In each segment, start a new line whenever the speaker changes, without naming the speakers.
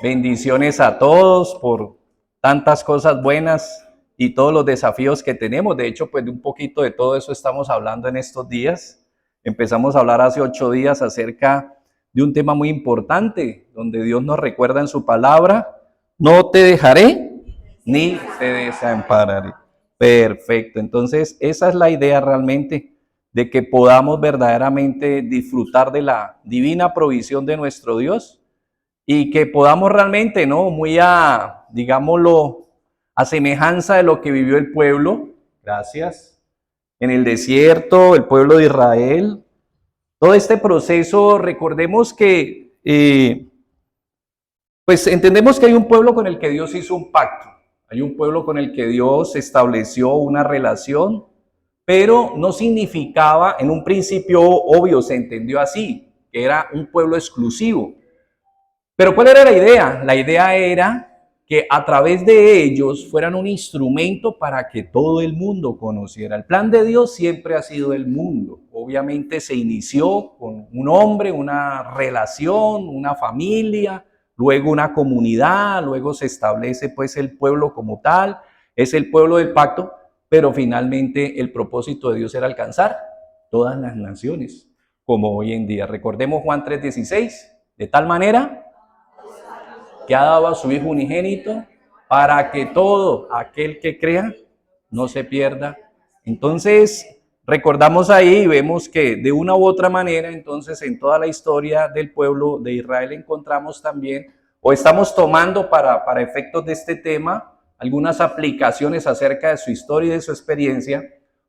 Bendiciones a todos por tantas cosas buenas y todos los desafíos que tenemos. De hecho, pues de un poquito de todo eso estamos hablando en estos días. Empezamos a hablar hace 8 días acerca de un tema muy importante, donde Dios nos recuerda en su palabra, no te dejaré ni te desampararé. Perfecto, entonces esa es la idea realmente, de que podamos verdaderamente disfrutar de la divina provisión de nuestro Dios y que podamos realmente, ¿no? Muy a, digámoslo, a semejanza de lo que vivió el pueblo, gracias, en el desierto, el pueblo de Israel. Todo este proceso, recordemos que, pues entendemos que hay un pueblo con el que Dios hizo un pacto, hay un pueblo con el que Dios estableció una relación, pero no significaba, en un principio obvio se entendió así, que era un pueblo exclusivo. Pero ¿cuál era la idea? La idea era que a través de ellos fueran un instrumento para que todo el mundo conociera. El plan de Dios siempre ha sido el mundo. Obviamente se inició con un hombre, una relación, una familia, luego una comunidad, luego se establece pues el pueblo como tal, es el pueblo del pacto, pero finalmente el propósito de Dios era alcanzar todas las naciones, como hoy en día. Recordemos Juan 3:16, de tal manera que ha dado a su Hijo unigénito para que todo aquel que crea no se pierda. Entonces, recordamos ahí y vemos que de una u otra manera, entonces en toda la historia del pueblo de Israel encontramos también, o estamos tomando para efectos de este tema, algunas aplicaciones acerca de su historia y de su experiencia,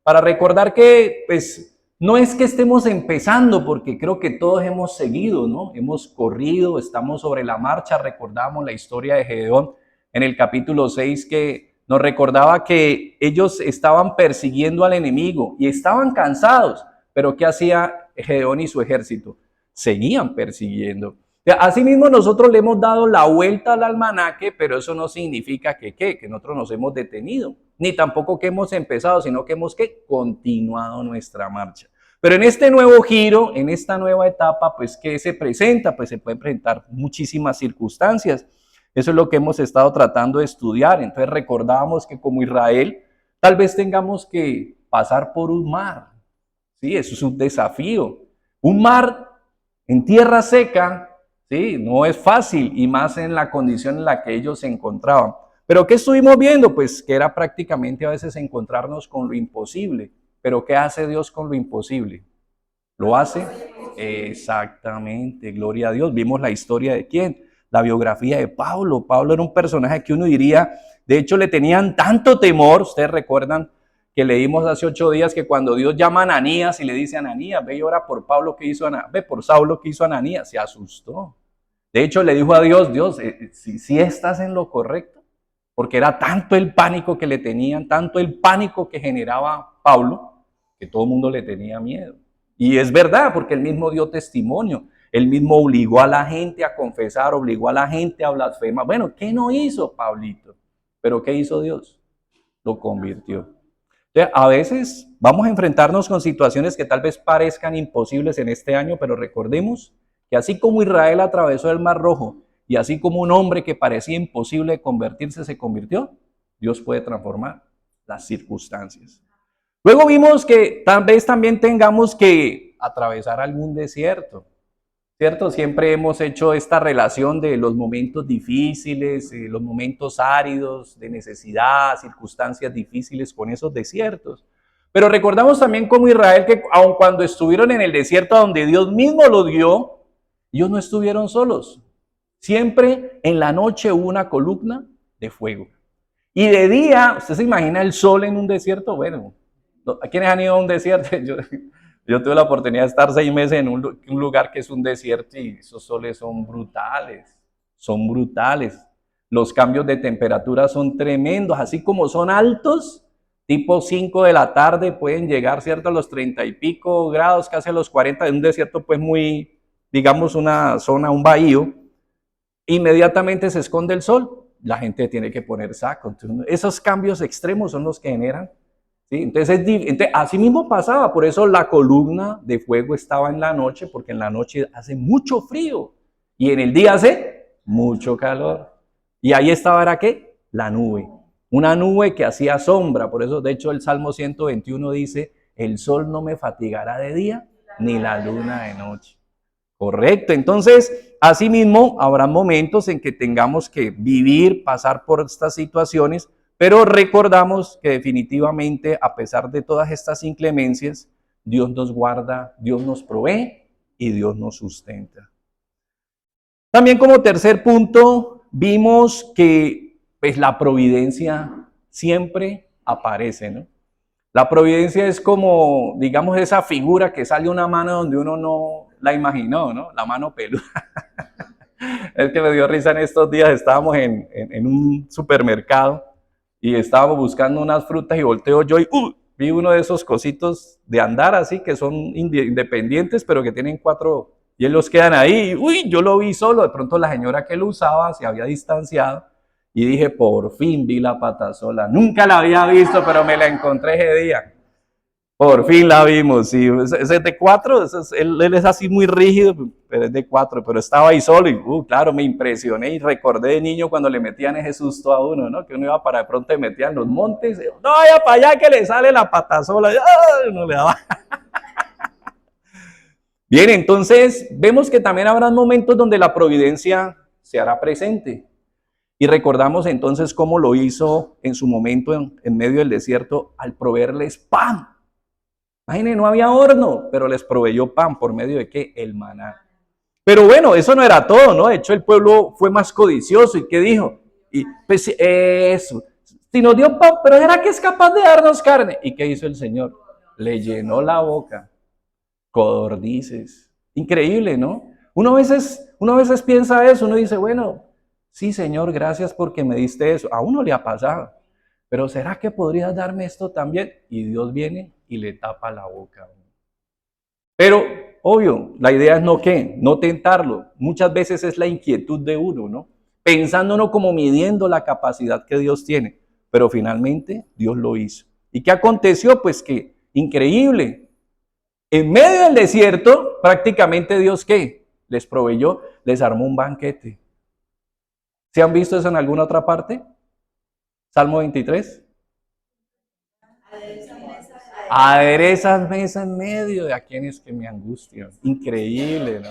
para recordar que, pues, no es que estemos empezando, porque creo que todos hemos seguido, ¿no? Hemos corrido, estamos sobre la marcha. Recordamos la historia de Gedeón en el capítulo 6, que nos recordaba que ellos estaban persiguiendo al enemigo y estaban cansados, pero ¿qué hacía Gedeón y su ejército? Seguían persiguiendo. Asimismo, nosotros le hemos dado la vuelta al almanaque, pero eso no significa que nosotros nos hemos detenido, ni tampoco que hemos empezado, sino que hemos continuado nuestra marcha. Pero en este nuevo giro, en esta nueva etapa, pues, ¿qué se presenta? Pues se pueden presentar muchísimas circunstancias. Eso es lo que hemos estado tratando de estudiar. Entonces recordábamos que como Israel, tal vez tengamos que pasar por un mar. Sí, eso es un desafío. Un mar en tierra seca, sí, no es fácil, y más en la condición en la que ellos se encontraban. Pero ¿qué estuvimos viendo? Pues que era prácticamente a veces encontrarnos con lo imposible. Pero ¿qué hace Dios con lo imposible? ¿Lo hace? Exactamente, gloria a Dios. Vimos la historia de quién, la biografía de Pablo. Pablo era un personaje que uno diría, de hecho le tenían tanto temor. Ustedes recuerdan que leímos hace 8 días que cuando Dios llama a Ananías y le dice a Ananías, ve y ora por Pablo, que hizo Ananías, ve por Saulo, que hizo Ananías, se asustó. De hecho le dijo a Dios, Dios, si estás en lo correcto, porque era tanto el pánico que le tenían, tanto el pánico que generaba Pablo, que todo el mundo le tenía miedo. Y es verdad, porque él mismo dio testimonio, él mismo obligó a la gente a confesar, obligó a la gente a blasfemar. Bueno, ¿qué no hizo Pablito? Pero ¿qué hizo Dios? Lo convirtió. Entonces, a veces vamos a enfrentarnos con situaciones que tal vez parezcan imposibles en este año, pero recordemos que así como Israel atravesó el Mar Rojo y así como un hombre que parecía imposible convertirse se convirtió, Dios puede transformar las circunstancias. Luego vimos que tal vez también tengamos que atravesar algún desierto, ¿cierto? Siempre hemos hecho esta relación de los momentos difíciles, los momentos áridos, de necesidad, circunstancias difíciles con esos desiertos. Pero recordamos también como Israel que aun cuando estuvieron en el desierto donde Dios mismo los guió, ellos no estuvieron solos. Siempre en la noche hubo una columna de fuego. Y de día, ¿usted se imagina el sol en un desierto? Bueno, ¿a quiénes han ido a un desierto? Yo tuve la oportunidad de estar 6 meses en un lugar que es un desierto y esos soles son brutales, son brutales. Los cambios de temperatura son tremendos, así como son altos, tipo 5 de la tarde pueden llegar, ¿cierto?, a los 30 y pico grados, casi a los 40, en un desierto pues muy, digamos, una zona, un bahío, inmediatamente se esconde el sol, la gente tiene que poner saco. Entonces, esos cambios extremos son los que generan. ¿Sí? Entonces, así mismo pasaba, por eso la columna de fuego estaba en la noche, porque en la noche hace mucho frío y en el día hace mucho calor. Y ahí estaba, ¿era qué? La nube. Una nube que hacía sombra. Por eso, de hecho, el Salmo 121 dice, el sol no me fatigará de día, ni la luna de noche. Correcto. Entonces, asimismo, habrá momentos en que tengamos que vivir, pasar por estas situaciones, pero recordamos que definitivamente, a pesar de todas estas inclemencias, Dios nos guarda, Dios nos provee y Dios nos sustenta. También como tercer punto, vimos que pues, la providencia siempre aparece, ¿no? La providencia es como, digamos, esa figura que sale una mano donde uno no la imaginó, ¿no? La mano peluda. Es que me dio risa en estos días, estábamos en un supermercado y estábamos buscando unas frutas y volteo yo y vi uno de esos cositos de andar así, que son independientes, pero que tienen 4, y ellos quedan ahí. Yo lo vi solo, de pronto la señora que lo usaba se había distanciado y dije, por fin vi la patasola. Nunca la había visto, pero me la encontré ese día. Por fin la vimos, sí. Ese es de 4, él es así muy rígido, pero es de 4, pero estaba ahí solo y, claro, me impresioné y recordé de niño cuando le metían ese susto a uno, ¿no? Que uno iba para de pronto y metían los montes, y, no vaya para allá que le sale la patasola, y uno le daba. Bien, entonces vemos que también habrá momentos donde la providencia se hará presente. Y recordamos entonces cómo lo hizo en su momento en medio del desierto al proveerles pan. Imagínense, no había horno, pero les proveyó pan por medio de ¿qué? El maná. Pero bueno, eso no era todo, ¿no? De hecho, el pueblo fue más codicioso. ¿Y qué dijo? Y pues eso, si nos dio pan, pero ¿era que es capaz de darnos carne? ¿Y qué hizo el Señor? Le llenó la boca. Codornices. Increíble, ¿no? Uno a veces piensa eso, uno dice, bueno, sí, Señor, gracias porque me diste eso. A uno le ha pasado. Pero ¿será que podrías darme esto también? Y Dios viene y le tapa la boca. Pero, obvio, la idea es no tentarlo. Muchas veces es la inquietud de uno, ¿no? Pensándonos como midiendo la capacidad que Dios tiene. Pero finalmente Dios lo hizo. ¿Y qué aconteció? Pues que, increíble, en medio del desierto, prácticamente Dios, ¿qué? Les proveyó, les armó un banquete. ¿Se han visto eso en alguna otra parte? Salmo 23. Aderezas mesa en medio de aquellos que me angustian. Increíble, ¿no?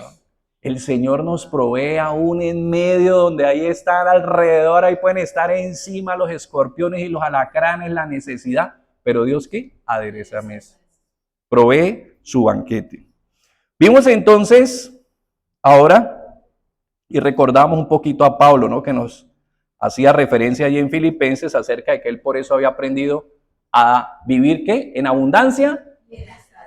El Señor nos provee aún en medio donde ahí están alrededor, ahí pueden estar encima los escorpiones y los alacranes, la necesidad. Pero Dios, ¿qué? Adereza mesa. Provee su banquete. Vimos entonces ahora y recordamos un poquito a Pablo, ¿no? Que nos hacía referencia allí en Filipenses acerca de que él por eso había aprendido a vivir ¿qué? En abundancia,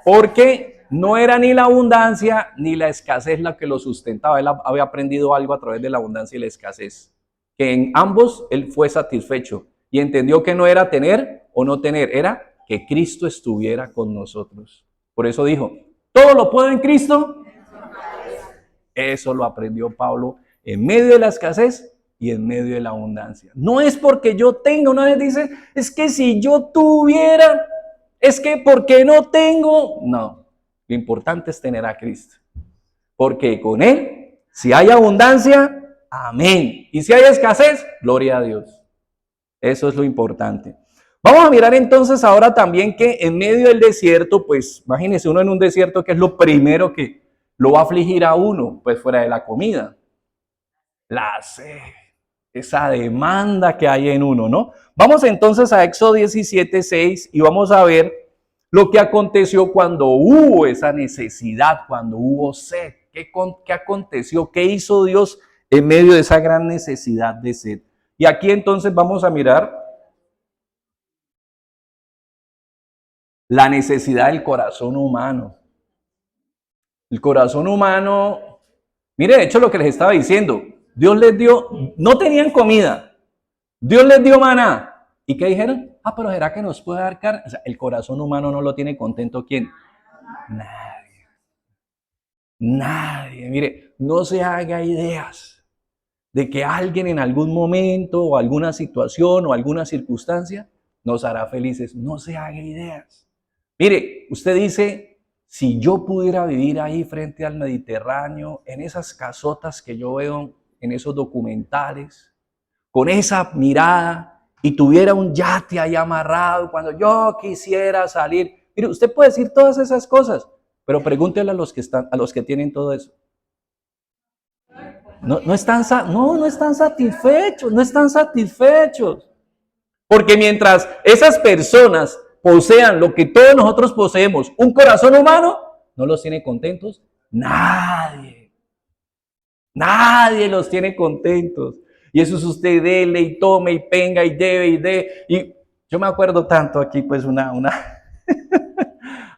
porque no era ni la abundancia ni la escasez la que lo sustentaba. Él había aprendido algo a través de la abundancia y la escasez, que en ambos él fue satisfecho y entendió que no era tener o no tener, era que Cristo estuviera con nosotros. Por eso dijo, todo lo puedo en Cristo. Eso lo aprendió Pablo en medio de la escasez y en medio de la abundancia. No es porque yo tenga, una vez dice, es que si yo tuviera, es que porque no tengo. No, lo importante es tener a Cristo. Porque con Él, si hay abundancia, amén. Y si hay escasez, gloria a Dios. Eso es lo importante. Vamos a mirar entonces ahora también que en medio del desierto, pues imagínense uno en un desierto, que es lo primero que lo va a afligir a uno, pues fuera de la comida. La sed, esa demanda que hay en uno, ¿no? Vamos entonces a Éxodo 17:6 y vamos a ver lo que aconteció cuando hubo esa necesidad, cuando hubo sed. ¿Qué aconteció? ¿Qué hizo Dios en medio de esa gran necesidad de sed? Y aquí entonces vamos a mirar la necesidad del corazón humano. El corazón humano, mire, de hecho lo que les estaba diciendo, Dios les dio, no tenían comida, Dios les dio maná. ¿Y qué dijeron? Pero ¿será que nos puede dar carne? O sea, el corazón humano no lo tiene contento, ¿quién? Nadie. Nadie. Mire, no se haga ideas de que alguien en algún momento o alguna situación o alguna circunstancia nos hará felices. No se haga ideas. Mire, usted dice, si yo pudiera vivir ahí frente al Mediterráneo, en esas casotas que yo veo en esos documentales, con esa mirada y tuviera un yate ahí amarrado cuando yo quisiera salir. Mire, usted puede decir todas esas cosas, pero pregúntele a los que tienen todo eso. No están satisfechos, no están satisfechos. Porque mientras esas personas posean lo que todos nosotros poseemos, un corazón humano, no los tiene contentos nadie. Nadie los tiene contentos. Y eso es usted dele y tome y venga y debe y dé. Y yo me acuerdo tanto aquí, pues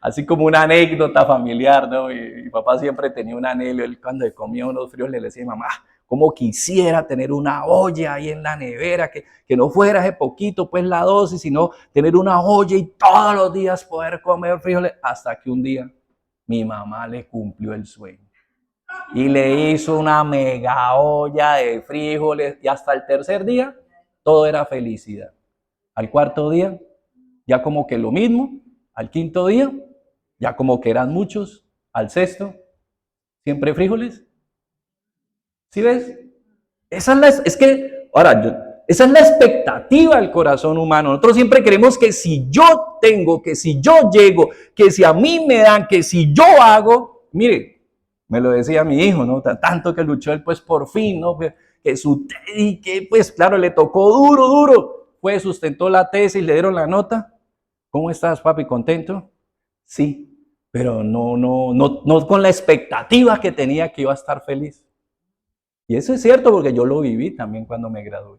así como una anécdota familiar, ¿no? Mi papá siempre tenía un anhelo. Él cuando comía unos fríos le decía, mamá, cómo quisiera tener una olla ahí en la nevera, que no fuera ese poquito, pues la dosis, sino tener una olla y todos los días poder comer frijoles. Hasta que un día mi mamá le cumplió el sueño y le hizo una mega olla de frijoles y hasta el tercer día todo era felicidad. Al cuarto día ya como que lo mismo, al quinto día ya como que eran muchos, al sexto siempre frijoles. ¿Sí ves? Esa es la expectativa del corazón humano. Nosotros siempre queremos que si yo tengo, que si yo llego, que si a mí me dan, que si yo hago, mire, me lo decía mi hijo, ¿no? Tanto que luchó él, pues por fin, ¿no? Y que pues claro, le tocó duro, fue, sustentó la tesis, le dieron la nota. ¿Cómo estás, papi? ¿Contento? Sí, pero no con la expectativa que tenía que iba a estar feliz. Y eso es cierto porque yo lo viví también cuando me gradué.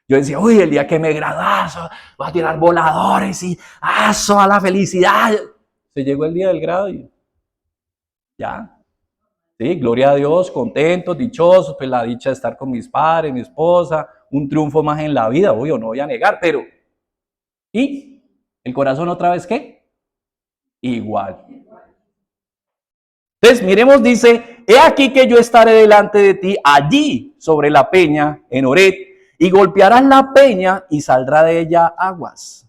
Yo decía, uy, el día que me graduazo, voy a tirar voladores y aso a la felicidad. Se llegó el día del grado y ya. Sí, gloria a Dios, contentos, dichosos, pues la dicha de estar con mis padres, mi esposa, un triunfo más en la vida, obvio, no voy a negar, pero ¿y el corazón otra vez qué? Igual. Entonces, miremos, dice, he aquí que yo estaré delante de ti allí sobre la peña en Oret, y golpearás la peña y saldrá de ella aguas,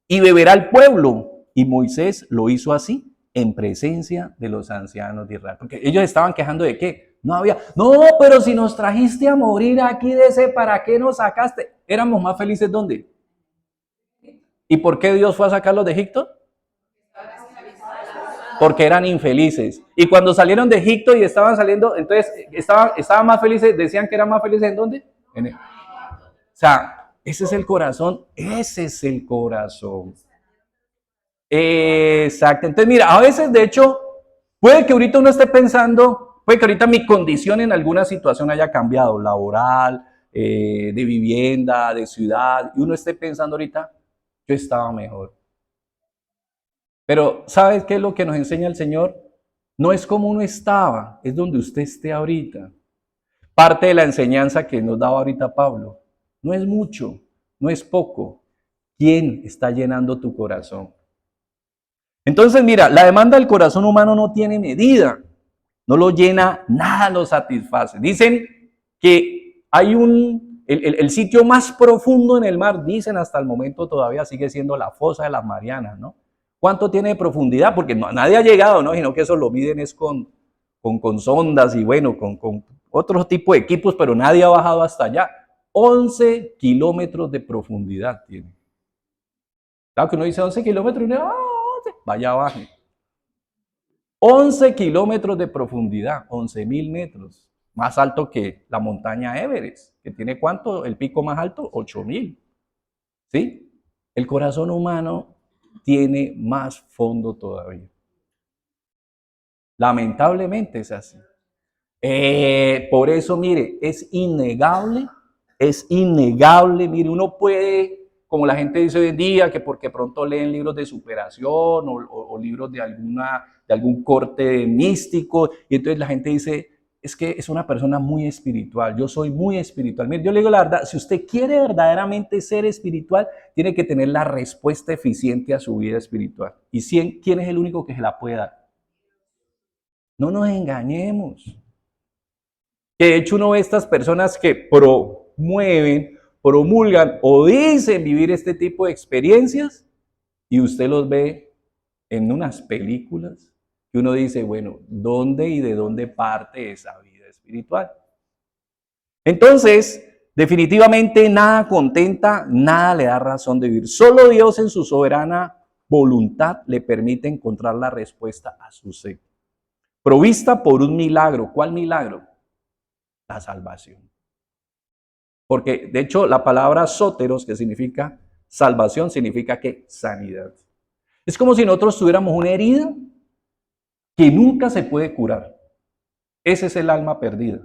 y beberá el pueblo. Y Moisés lo hizo así, en presencia de los ancianos de Israel. Porque ellos estaban quejando de qué. No, pero si nos trajiste a morir aquí de ese, ¿para qué nos sacaste? Éramos más felices, ¿dónde? ¿Y por qué Dios fue a sacarlos de Egipto? Porque eran infelices. Y cuando salieron de Egipto y estaban saliendo, entonces estaban más felices, decían que eran más felices ¿en dónde? O sea, ese es el corazón, ese es el corazón. Exacto. Entonces, mira, a veces, de hecho, puede que ahorita uno esté pensando, puede que ahorita mi condición en alguna situación haya cambiado, laboral, de vivienda, de ciudad, y uno esté pensando ahorita, yo estaba mejor. Pero, ¿sabes qué es lo que nos enseña el Señor? No es como uno estaba, es donde usted esté ahorita. Parte de la enseñanza que nos daba ahorita Pablo. No es mucho, no es poco. ¿Quién está llenando tu corazón? Entonces, mira, la demanda del corazón humano no tiene medida. No lo llena, nada lo satisface. Dicen que hay el sitio más profundo en el mar, dicen hasta el momento todavía sigue siendo la fosa de las Marianas, ¿no? ¿Cuánto tiene de profundidad? Porque nadie ha llegado, ¿no? Sino que eso lo miden es con sondas y bueno, con otro tipo de equipos, pero nadie ha bajado hasta allá. 11 kilómetros de profundidad tiene. Claro que uno dice 11 kilómetros y uno, vaya abajo. 11 kilómetros de profundidad, 11.000 metros. Más alto que la montaña Everest, que tiene ¿cuánto? El pico más alto, 8.000. ¿Sí? El corazón humano tiene más fondo todavía. Lamentablemente es así. Por eso, mire, es innegable, mire, uno puede, como la gente dice hoy en día, que porque pronto leen libros de superación o libros de algún corte místico, y entonces la gente dice, es que es una persona muy espiritual, yo soy muy espiritual. Mire, yo le digo la verdad, si usted quiere verdaderamente ser espiritual, tiene que tener la respuesta eficiente a su vida espiritual. ¿Y quién es el único que se la puede dar? No nos engañemos. Que de hecho uno ve estas personas que promueven, promulgan o dicen vivir este tipo de experiencias y usted los ve en unas películas que uno dice, bueno, ¿dónde y de dónde parte esa vida espiritual? Entonces, definitivamente nada contenta, nada le da razón de vivir. Solo Dios en su soberana voluntad le permite encontrar la respuesta a su sed. Provista por un milagro. ¿Cuál milagro? La salvación. Porque de hecho la palabra sóteros, que significa salvación, significa que sanidad. Es como si nosotros tuviéramos una herida que nunca se puede curar. Ese es el alma perdida.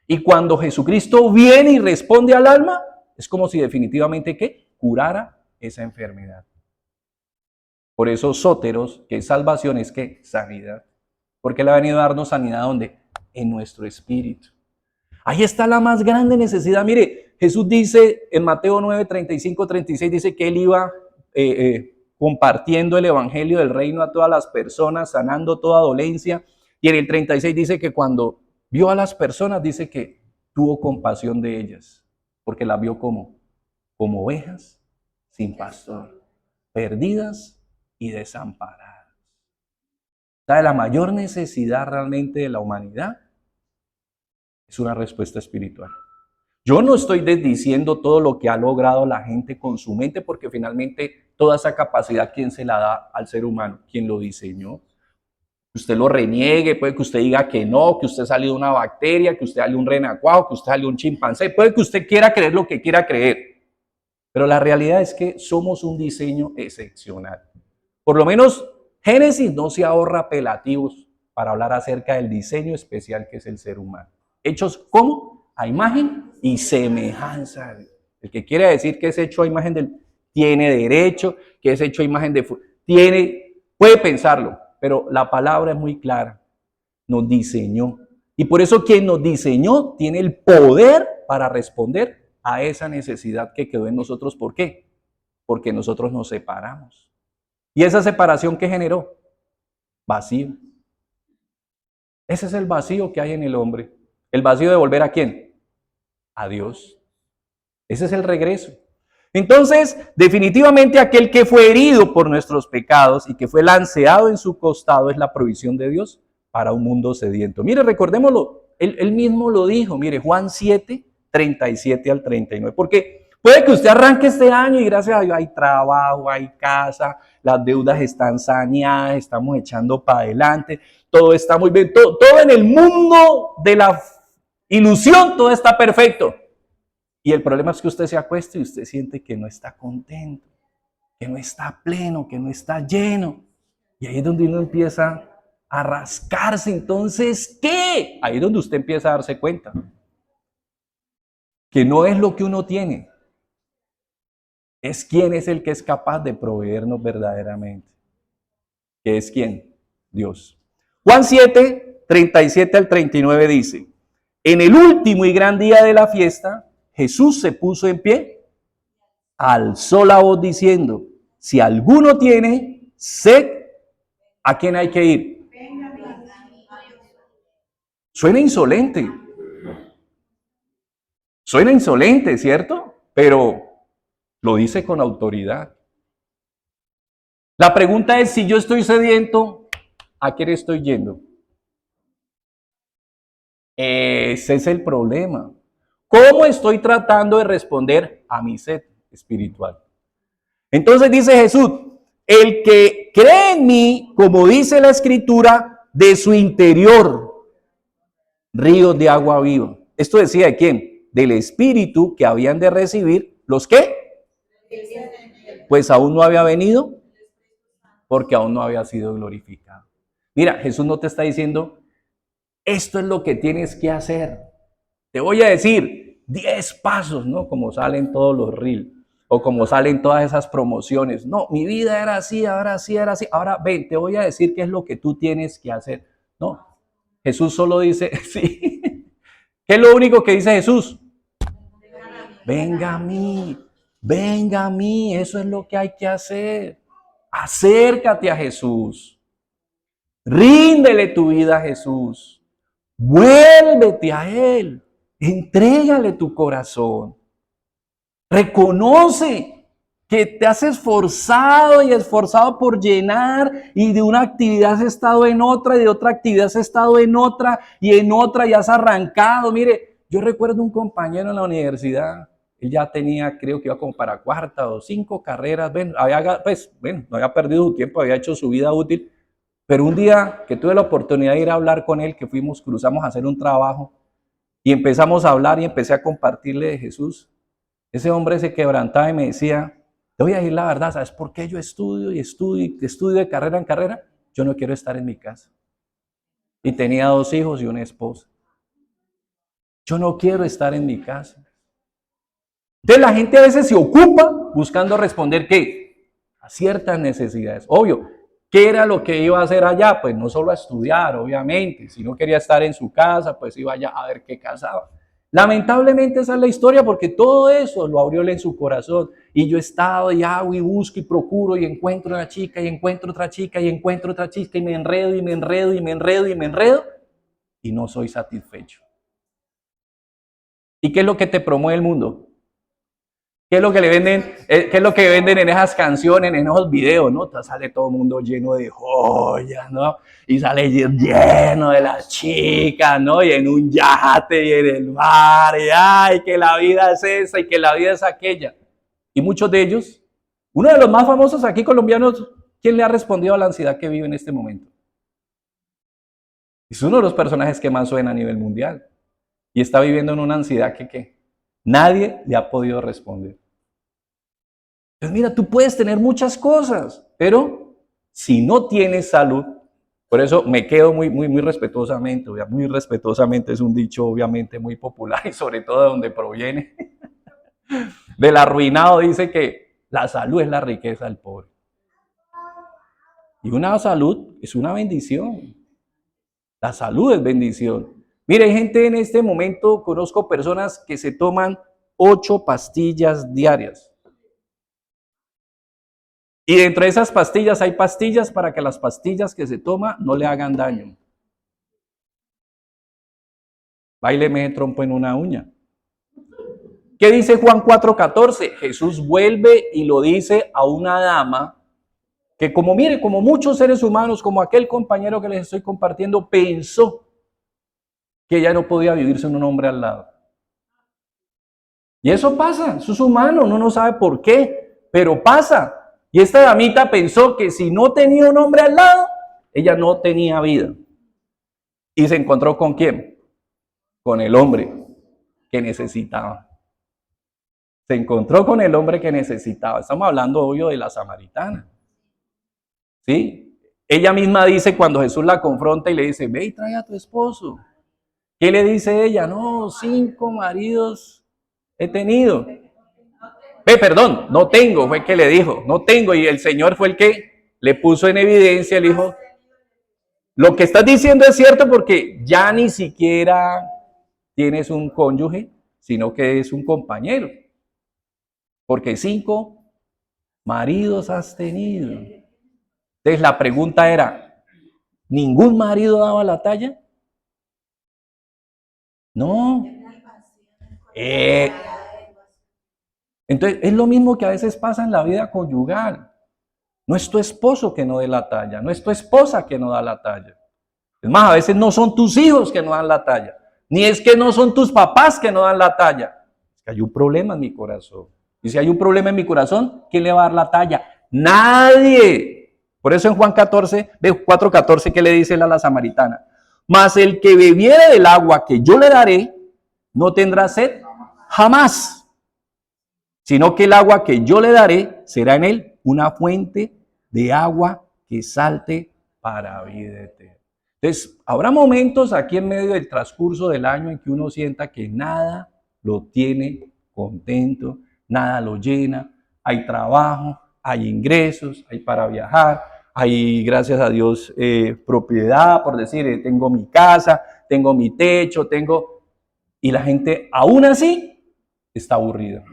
Y cuando Jesucristo viene y responde al alma, es como si definitivamente ¿qué? Curara esa enfermedad. Por eso sóteros, que es salvación, es que sanidad. Porque Él ha venido a darnos sanidad ¿dónde? En nuestro espíritu. Ahí está la más grande necesidad. Mire, Jesús dice en Mateo 9, 35, 36, dice que Él iba compartiendo el evangelio del reino a todas las personas, sanando toda dolencia. Y en el 36 dice que cuando vio a las personas, dice que tuvo compasión de ellas, porque las vio como ovejas sin pastor, perdidas y desamparadas. ¿Sabe? La mayor necesidad realmente de la humanidad es una respuesta espiritual. Yo no estoy desdiciendo todo lo que ha logrado la gente con su mente, porque finalmente toda esa capacidad, ¿quién se la da al ser humano? ¿Quién lo diseñó? Que usted lo reniegue, puede que usted diga que no, que usted salió de una bacteria, que usted salió de un renacuajo, que usted salió de un chimpancé, puede que usted quiera creer lo que quiera creer, pero la realidad es que somos un diseño excepcional. Por lo menos Génesis no se ahorra apelativos para hablar acerca del diseño especial que es el ser humano. Hechos como a imagen y semejanza. El que quiere decir que es hecho a imagen del tiene derecho, que es hecho a imagen de puede pensarlo, pero la palabra es muy clara. Nos diseñó. Y por eso quien nos diseñó tiene el poder para responder a esa necesidad que quedó en nosotros. ¿Por qué? Porque nosotros nos separamos. ¿Y esa separación qué generó? Vacío. Ese es el vacío que hay en el hombre. ¿El vacío de volver a quién? A Dios. Ese es el regreso. Entonces, definitivamente aquel que fue herido por nuestros pecados y que fue lanceado en su costado es la provisión de Dios para un mundo sediento. Mire, recordémoslo, él mismo lo dijo, mire, Juan 7, 37 al 39, porque puede que usted arranque este año y gracias a Dios hay trabajo, hay casa, las deudas están saneadas, estamos echando para adelante, todo está muy bien, todo en el mundo de la ilusión, todo está perfecto. Y el problema es que usted se acuesta y usted siente que no está contento, que no está pleno, que no está lleno. Y ahí es donde uno empieza a rascarse. Entonces, ¿qué? Ahí es donde usted empieza a darse cuenta que no es lo que uno tiene, es quién es el que es capaz de proveernos verdaderamente. ¿Qué es quién? Dios. Juan 7, 37 al 39 dice, en el último y gran día de la fiesta, Jesús se puso en pie, alzó la voz diciendo, si alguno tiene sed, ¿a quién hay que ir? Suena insolente. Suena insolente, ¿cierto? Pero lo dice con autoridad. La pregunta es, si yo estoy sediento, ¿a quién estoy yendo? Ese es el problema. ¿Cómo estoy tratando de responder a mi sed espiritual? Entonces dice Jesús, el que cree en mí, como dice la Escritura, de su interior, ríos de agua viva. ¿Esto decía de quién? Del Espíritu que habían de recibir, ¿los qué? Pues aún no había venido, porque aún no había sido glorificado. Mira, Jesús no te está diciendo, esto es lo que tienes que hacer. Te voy a decir 10 pasos, ¿no? Como salen todos los reels o como salen todas esas promociones. No, mi vida era así, ahora sí era así. Ahora ven, te voy a decir qué es lo que tú tienes que hacer. No, Jesús solo dice, sí. ¿Qué es lo único que dice Jesús? Venga a mí, eso es lo que hay que hacer. Acércate a Jesús. Ríndele tu vida a Jesús. Vuélvete a Él. Entrégale tu corazón. Reconoce que te has esforzado y esforzado por llenar y de una actividad has estado en otra y de otra actividad has estado en otra y has arrancado. Mire, Yo recuerdo un compañero en la universidad, él ya tenía, creo que iba como para cuarta o 5 carreras, no había perdido su tiempo, había hecho su vida útil, pero un día que tuve la oportunidad de ir a hablar con él, que cruzamos a hacer un trabajo, y empezamos a hablar y empecé a compartirle de Jesús, ese hombre se quebrantaba y me decía, te voy a decir la verdad, ¿sabes por qué yo estudio y estudio y estudio de carrera en carrera? Yo no quiero estar en mi casa. Y tenía 2 hijos y una esposa. Yo no quiero estar en mi casa. Entonces la gente a veces se ocupa buscando responder ¿qué? A ciertas necesidades. Obvio, ¿qué era lo que iba a hacer allá? Pues no solo a estudiar, obviamente. Si no quería estar en su casa, pues iba allá a ver qué casaba. Lamentablemente esa es la historia porque todo eso lo abrió él en su corazón. Y yo he estado y hago y busco y procuro y encuentro una chica y encuentro otra chica y encuentro otra chica y me enredo y me enredo y me enredo y me enredo y no soy satisfecho. ¿Y qué es lo que te promueve el mundo? ¿Qué es lo que le venden? ¿Qué es lo que venden en esas canciones, en esos videos, no? Sale todo el mundo lleno de joyas, ¿no? Y sale lleno de las chicas, ¿no? Y en un yate y en el mar, y ay, que la vida es esa y que la vida es aquella. Y muchos de ellos, uno de los más famosos aquí colombianos, ¿quién le ha respondido a la ansiedad que vive en este momento? Es uno de los personajes que más suena a nivel mundial. Y está viviendo en una ansiedad que nadie le ha podido responder. Pues mira, tú puedes tener muchas cosas, pero si no tienes salud, por eso me quedo muy respetuosamente, muy respetuosamente es un dicho obviamente muy popular y sobre todo de donde proviene, del arruinado dice que la salud es la riqueza del pobre. Y una salud es una bendición. La salud es bendición. Mire, hay gente en este momento, conozco personas que se toman 8 pastillas diarias. Y dentro de esas pastillas hay pastillas para que las pastillas que se toma no le hagan daño. Báileme trompo en una uña. ¿Qué dice Juan 4:14? Jesús vuelve y lo dice a una dama que como muchos seres humanos, como aquel compañero que les estoy compartiendo, pensó que ella no podía vivir sin un hombre al lado. Y eso pasa, eso es humano, uno no sabe por qué, pero pasa. Y esta damita pensó que si no tenía un hombre al lado, ella no tenía vida. ¿Y se encontró con quién? Con el hombre que necesitaba. Se encontró con el hombre que necesitaba. Estamos hablando, obvio, de la samaritana. ¿Sí? Ella misma dice cuando Jesús la confronta y le dice, ve y trae a tu esposo. ¿Qué le dice ella? No, 5 maridos he tenido. Perdón, no tengo, fue que le dijo, no tengo. Y el Señor fue el que le puso en evidencia, le dijo, lo que estás diciendo es cierto porque ya ni siquiera tienes un cónyuge, sino que es un compañero. Porque 5 maridos has tenido. Entonces la pregunta era, ¿ningún marido daba la talla? No. Entonces es lo mismo que a veces pasa en la vida conyugal. No es tu esposo que no dé la talla, no es tu esposa que no da la talla. Es más, a veces no son tus hijos que no dan la talla, ni es que no son tus papás que no dan la talla. Es que hay un problema en mi corazón. Y si hay un problema en mi corazón, ¿quién le va a dar la talla? Nadie. Por eso en Juan 4:14, ¿qué le dice él a la samaritana? Mas el que bebiere del agua que yo le daré, no tendrá sed jamás, sino que el agua que yo le daré será en él una fuente de agua que salte para vida eterna. Entonces, habrá momentos aquí en medio del transcurso del año en que uno sienta que nada lo tiene contento, nada lo llena, hay trabajo, hay ingresos, hay para viajar, hay, gracias a Dios, propiedad, por decir, tengo mi casa, tengo mi techo, y la gente aún así está aburrida.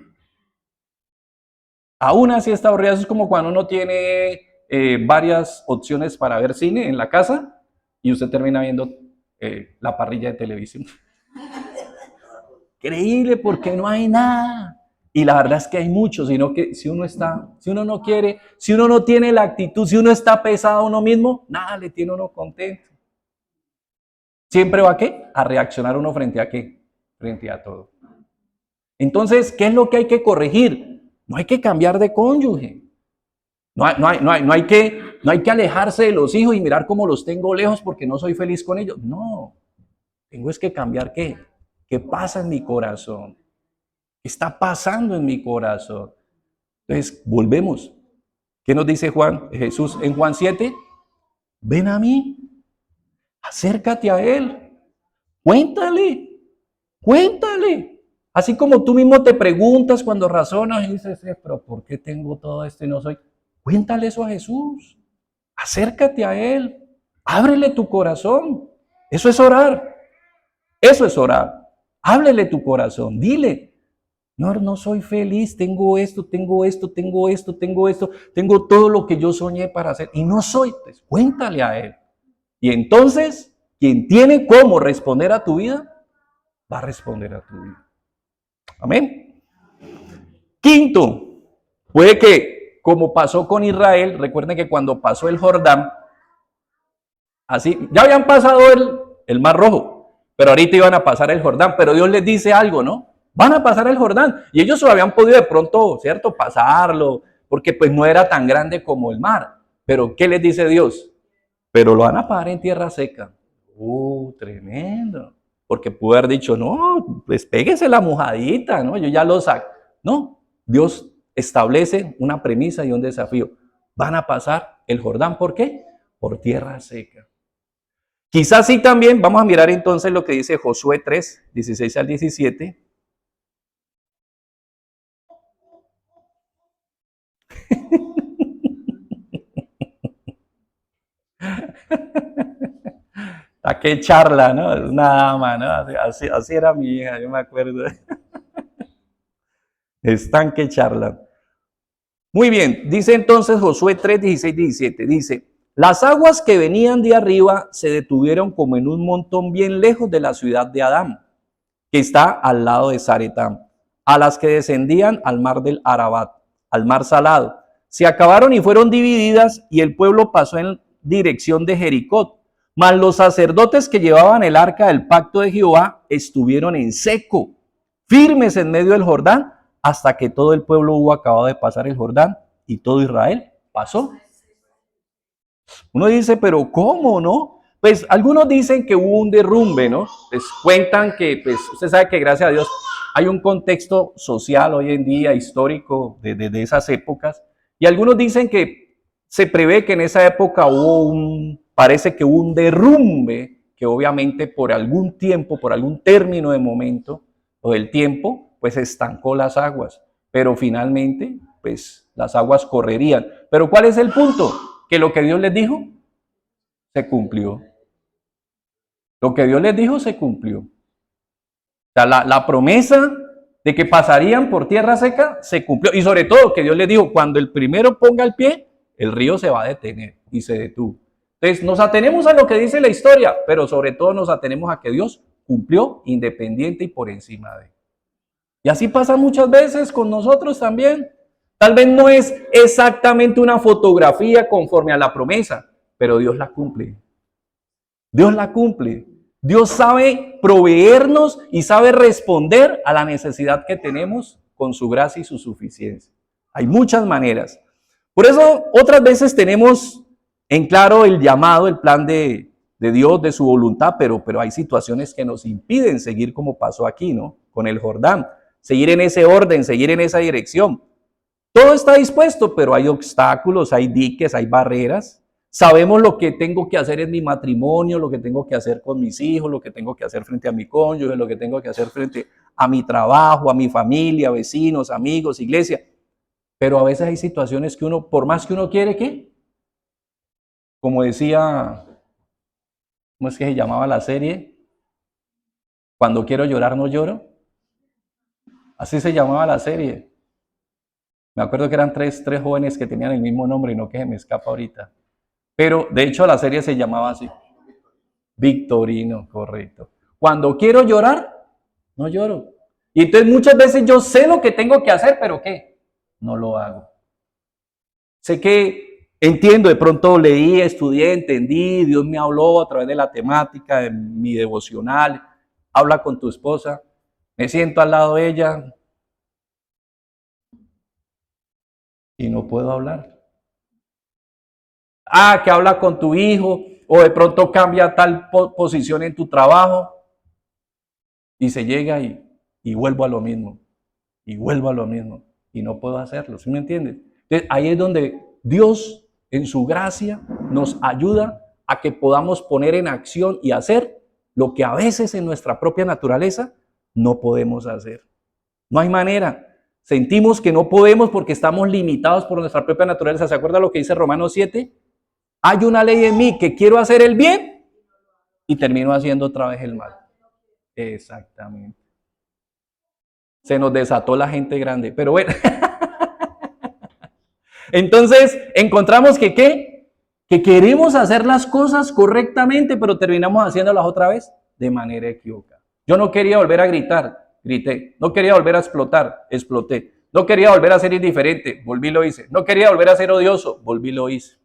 Aún así está aburrida. Eso es como cuando uno tiene varias opciones para ver cine en la casa y usted termina viendo la parrilla de televisión. Increíble porque no hay nada. Y la verdad es que hay mucho, sino que si uno no quiere, si uno no tiene la actitud, si uno está pesado a uno mismo, nada le tiene uno contento. ¿Siempre va a qué? A reaccionar uno frente a qué? frente a todo. Entonces, ¿qué es lo que hay que corregir? No hay que cambiar de cónyuge. No hay que alejarse de los hijos y mirar cómo los tengo lejos porque no soy feliz con ellos. No, tengo es que cambiar ¿qué? ¿Qué pasa en mi corazón? ¿Qué está pasando en mi corazón? Entonces, volvemos. ¿Qué nos dice Jesús en Juan 7? Ven a mí, acércate a Él, cuéntale. Así como tú mismo te preguntas cuando razonas y dices, pero ¿por qué tengo todo esto y no soy? Cuéntale eso a Jesús, acércate a Él, ábrele tu corazón. Eso es orar, Háblele tu corazón, dile, no soy feliz, tengo esto, tengo todo lo que yo soñé para hacer y no soy, pues cuéntale a Él. Y entonces, quien tiene cómo responder a tu vida, va a responder a tu vida. Amén. Quinto, puede que, como pasó con Israel, recuerden que cuando pasó el Jordán, así, ya habían pasado el Mar Rojo, pero ahorita iban a pasar el Jordán, pero Dios les dice algo, ¿no? Van a pasar el Jordán, y ellos lo habían podido de pronto, ¿cierto? Pasarlo, porque pues no era tan grande como el mar. Pero, ¿qué les dice Dios? Pero lo van a pasar en tierra seca. Tremendo. Porque pudo haber dicho, no, pues péguese la mojadita, ¿no? Yo ya lo saco. No, Dios establece una premisa y un desafío. Van a pasar el Jordán, ¿por qué? Por tierra seca. Quizás sí también, vamos a mirar entonces lo que dice Josué 3, 16 al 17. ¿A qué charla, no? Es una dama, ¿no? Así era mi hija, yo me acuerdo. Están que charlan. Muy bien, dice entonces Josué 3, 16, 17. Dice, las aguas que venían de arriba se detuvieron como en un montón bien lejos de la ciudad de Adán, que está al lado de Zaretán, a las que descendían al mar del Arabat, al mar salado. Se acabaron y fueron divididas y el pueblo pasó en dirección de Jericó. Mas los sacerdotes que llevaban el arca del pacto de Jehová estuvieron en seco, firmes en medio del Jordán, hasta que todo el pueblo hubo acabado de pasar el Jordán y todo Israel pasó. Uno dice, pero ¿cómo, no? Pues algunos dicen que hubo un derrumbe, ¿no? Pues cuentan que, pues usted sabe que gracias a Dios hay un contexto social hoy en día, histórico, de esas épocas. Y algunos dicen que se prevé que en esa época parece que hubo un derrumbe, que obviamente por algún tiempo, por algún término de momento o del tiempo, pues estancó las aguas. Pero finalmente, pues las aguas correrían. Pero ¿cuál es el punto? Que lo que Dios les dijo, se cumplió. Lo que Dios les dijo, se cumplió. O sea, la promesa de que pasarían por tierra seca, se cumplió. Y sobre todo, que Dios les dijo, cuando el primero ponga el pie, el río se va a detener. Y se detuvo. Entonces, nos atenemos a lo que dice la historia, pero sobre todo nos atenemos a que Dios cumplió independiente y por encima de él. Y así pasa muchas veces con nosotros también. Tal vez no es exactamente una fotografía conforme a la promesa, pero Dios la cumple. Dios la cumple. Dios sabe proveernos y sabe responder a la necesidad que tenemos con su gracia y su suficiencia. Hay muchas maneras. Por eso otras veces tenemos en claro el llamado, el plan de Dios, de su voluntad, pero hay situaciones que nos impiden seguir como pasó aquí, ¿no? Con el Jordán. Seguir en ese orden, seguir en esa dirección. Todo está dispuesto, pero hay obstáculos, hay diques, hay barreras. Sabemos lo que tengo que hacer en mi matrimonio, lo que tengo que hacer con mis hijos, lo que tengo que hacer frente a mi cónyuge, lo que tengo que hacer frente a mi trabajo, a mi familia, vecinos, amigos, iglesia. Pero a veces hay situaciones que uno, por más que uno quiere, ¿qué? Como decía, ¿cómo es que se llamaba la serie? Cuando quiero llorar, no lloro. Así se llamaba la serie. Me acuerdo que eran tres jóvenes que tenían el mismo nombre y no que se me escapa ahorita. Pero de hecho la serie se llamaba así. Victorino, correcto. Cuando quiero llorar, no lloro. Y entonces muchas veces yo sé lo que tengo que hacer, pero ¿qué? No lo hago. Sé que entiendo, de pronto leí, estudié, entendí, Dios me habló a través de la temática, de mi devocional, habla con tu esposa, Me siento al lado de ella y no puedo hablar. Que habla con tu hijo o de pronto cambia tal posición en tu trabajo y se llega y vuelvo a lo mismo y vuelvo a lo mismo y no puedo hacerlo, ¿sí me entiendes? Entonces ahí es donde Dios en su gracia nos ayuda a que podamos poner en acción y hacer lo que a veces en nuestra propia naturaleza no podemos hacer. No hay manera. Sentimos que no podemos porque estamos limitados por nuestra propia naturaleza. ¿Se acuerda lo que dice Romanos 7? Hay una ley en mí que quiero hacer el bien y termino haciendo otra vez el mal. Exactamente. Se nos desató la gente grande. Pero bueno. Entonces, encontramos que ¿qué? Que queremos hacer las cosas correctamente, pero terminamos haciéndolas otra vez de manera equivocada. Yo no quería volver a gritar, grité. No quería volver a explotar, exploté. No quería volver a ser indiferente, volví y lo hice. No quería volver a ser odioso, volví y lo hice.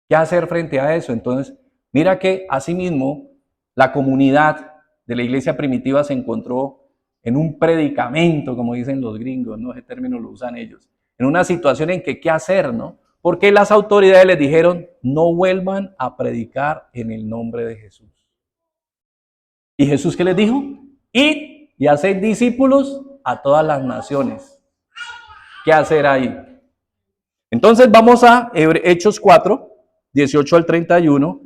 ¿Qué hacer frente a eso? Entonces, mira que asimismo la comunidad de la iglesia primitiva se encontró en un predicamento, como dicen los gringos, ¿no? Ese término lo usan ellos. En una situación en que qué hacer, ¿no? Porque las autoridades les dijeron, no vuelvan a predicar en el nombre de Jesús. ¿Y Jesús qué les dijo? Id y haced discípulos a todas las naciones. ¿Qué hacer ahí? Entonces vamos a Hechos 4, 18 al 31.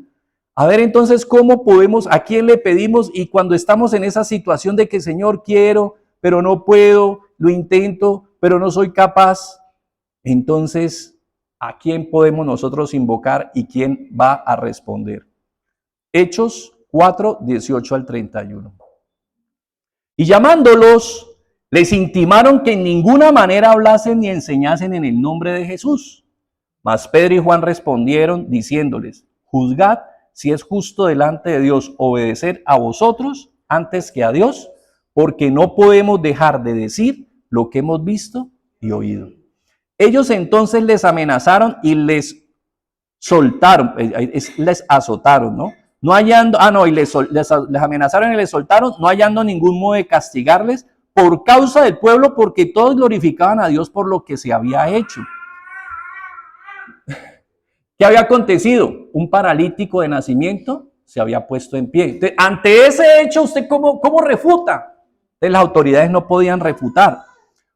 A ver entonces cómo podemos, a quién le pedimos y cuando estamos en esa situación de que Señor quiero, pero no puedo, lo intento, pero no soy capaz. Entonces, ¿a quién podemos nosotros invocar y quién va a responder? Hechos 4, 18 al 31. Y llamándolos, les intimaron que en ninguna manera hablasen ni enseñasen en el nombre de Jesús. Mas Pedro y Juan respondieron diciéndoles, juzgad si es justo delante de Dios obedecer a vosotros antes que a Dios, porque no podemos dejar de decir lo que hemos visto y oído. Ellos entonces les amenazaron y les soltaron, les azotaron, ¿no? No hallando, y les amenazaron y les soltaron, no hallando ningún modo de castigarles por causa del pueblo, porque todos glorificaban a Dios por lo que se había hecho. ¿Qué había acontecido? Un paralítico de nacimiento se había puesto en pie. Entonces, ante ese hecho, ¿usted cómo refuta? Entonces, las autoridades no podían refutar,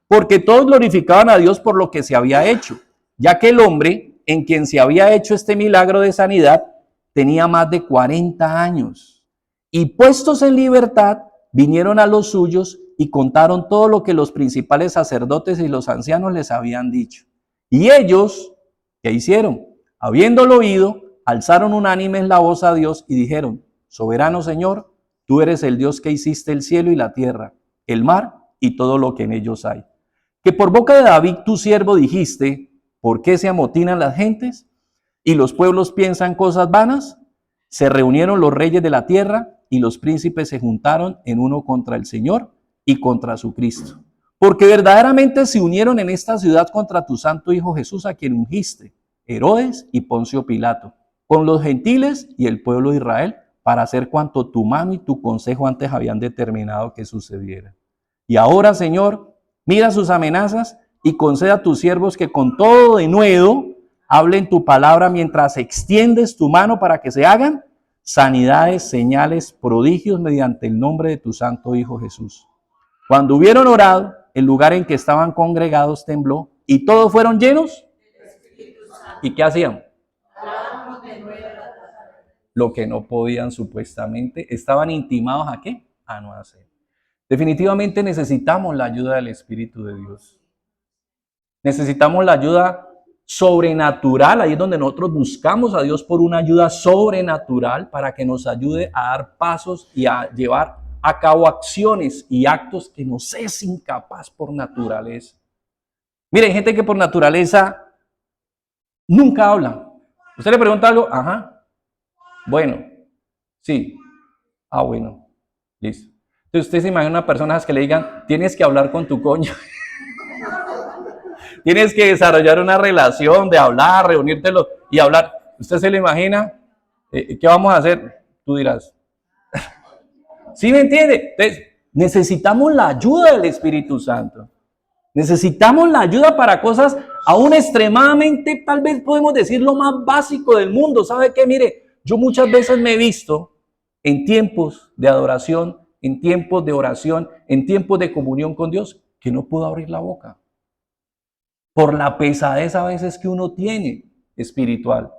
porque todos glorificaban a Dios por lo que se había hecho, ya que el hombre en quien se había hecho este milagro de sanidad tenía más de 40 años. Y puestos en libertad, vinieron a los suyos y contaron todo lo que los principales sacerdotes y los ancianos les habían dicho. Y ellos, ¿qué hicieron? Habiéndolo oído, alzaron unánimes la voz a Dios y dijeron, soberano Señor, tú eres el Dios que hiciste el cielo y la tierra, el mar y todo lo que en ellos hay. Que por boca de David tu siervo dijiste, ¿por qué se amotinan las gentes y los pueblos piensan cosas vanas? Se reunieron los reyes de la tierra y los príncipes se juntaron en uno contra el Señor y contra su Cristo. Porque verdaderamente se unieron en esta ciudad contra tu santo Hijo Jesús, a quien ungiste, Herodes y Poncio Pilato, con los gentiles y el pueblo de Israel, para hacer cuanto tu mano y tu consejo antes habían determinado que sucediera. Y ahora, Señor, mira sus amenazas y conceda a tus siervos que con todo denuedo hablen tu palabra mientras extiendes tu mano para que se hagan sanidades, señales, prodigios mediante el nombre de tu santo Hijo Jesús. Cuando hubieron orado, el lugar en que estaban congregados tembló y todos fueron llenos. ¿Y qué hacían? Lo que no podían supuestamente. Estaban intimados ¿a qué? A no hacer. Definitivamente necesitamos la ayuda del Espíritu de Dios. Necesitamos la ayuda sobrenatural. Ahí es donde nosotros buscamos a Dios por una ayuda sobrenatural para que nos ayude a dar pasos y a llevar a cabo acciones y actos que nos es incapaz por naturaleza. Miren, gente que por naturaleza nunca habla. Usted le pregunta algo, ajá, bueno, sí, bueno, listo. Entonces usted se imagina una persona que le digan, tienes que hablar con tu coño. Tienes que desarrollar una relación de hablar, reunirte y hablar. ¿Usted se lo imagina? ¿Qué vamos a hacer? Tú dirás. ¿Sí me entiende? Entonces, necesitamos la ayuda del Espíritu Santo. Necesitamos la ayuda para cosas aún extremadamente, tal vez podemos decir, lo más básico del mundo. ¿Sabe qué? Mire, yo muchas veces me he visto en tiempos de adoración, en tiempos de oración, en tiempos de comunión con Dios, que no puedo abrir la boca. Por la pesadez a veces que uno tiene espiritual.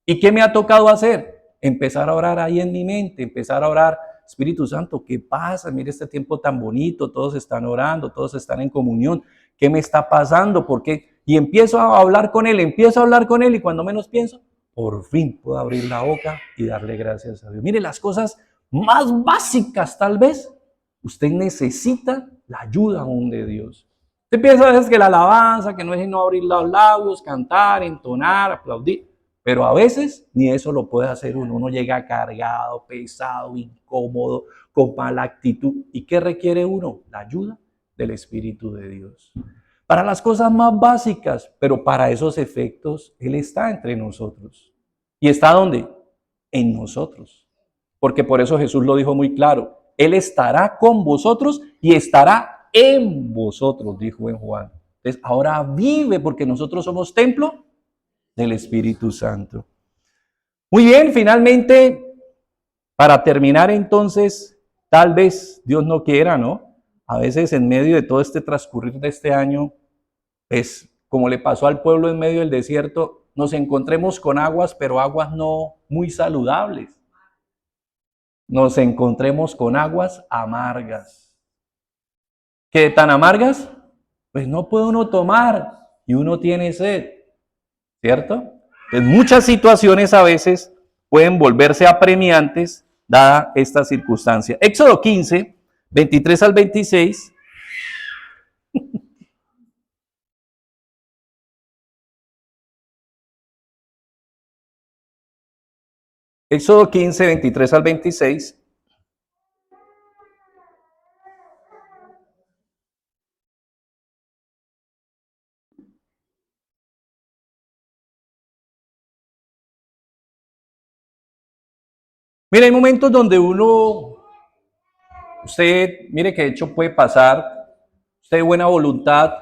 ¿Y qué me ha tocado hacer? Empezar a orar ahí en mi mente, empezar a orar, Espíritu Santo, ¿qué pasa? Mire este tiempo tan bonito, todos están orando, todos están en comunión. ¿Qué me está pasando? ¿Por qué? Y empiezo a hablar con Él, y cuando menos pienso, por fin puedo abrir la boca y darle gracias a Dios. Mire, las cosas más básicas tal vez, usted necesita la ayuda aún de Dios. Usted piensa a veces que la alabanza, que no es sino abrir los labios, cantar, entonar, aplaudir, pero a veces ni eso lo puede hacer uno. Uno llega cargado, pesado, incómodo, con mala actitud. ¿Y qué requiere uno? La ayuda del Espíritu de Dios. Para las cosas más básicas, pero para esos efectos, Él está entre nosotros. ¿Y está dónde? En nosotros. Porque por eso Jesús lo dijo muy claro. Él estará con vosotros y estará en vosotros, dijo en Juan. Entonces, ahora vive porque nosotros somos templo del Espíritu Santo. Muy bien, finalmente, para terminar entonces, tal vez Dios no quiera, ¿no? A veces en medio de todo este transcurrir de este año, pues como le pasó al pueblo en medio del desierto, nos encontremos con aguas, pero aguas no muy saludables. Nos encontremos con aguas amargas. ¿Qué tan amargas? Pues no puede uno tomar y uno tiene sed, ¿cierto? En muchas situaciones a veces pueden volverse apremiantes dada esta circunstancia. Éxodo 15, 23 al 26. Éxodo 15, 23 al 26. Mira, hay momentos donde usted, mire que de hecho puede pasar, usted de buena voluntad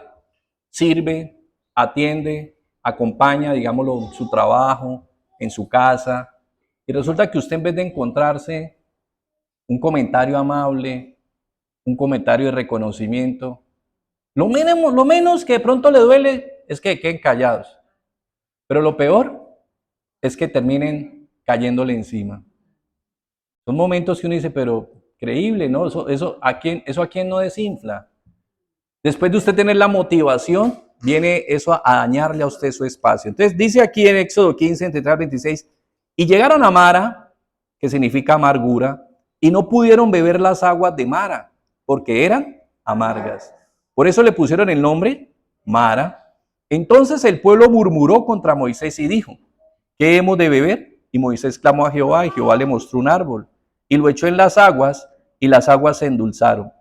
sirve, atiende, acompaña, digámoslo, su trabajo, en su casa, y resulta que usted en vez de encontrarse un comentario amable, un comentario de reconocimiento, lo menos que de pronto le duele es que queden callados, pero lo peor es que terminen cayéndole encima. Son momentos que uno dice, pero creíble, ¿no? Eso a quién no desinfla. Después de usted tener la motivación, viene eso a dañarle a usted su espacio. Entonces dice aquí en Éxodo 15, 23 al 26, y llegaron a Mara, que significa amargura, y no pudieron beber las aguas de Mara, porque eran amargas. Por eso le pusieron el nombre Mara. Entonces el pueblo murmuró contra Moisés y dijo, ¿qué hemos de beber? Y Moisés clamó a Jehová, y Jehová le mostró un árbol, y lo echó en las aguas, y las aguas se endulzaron.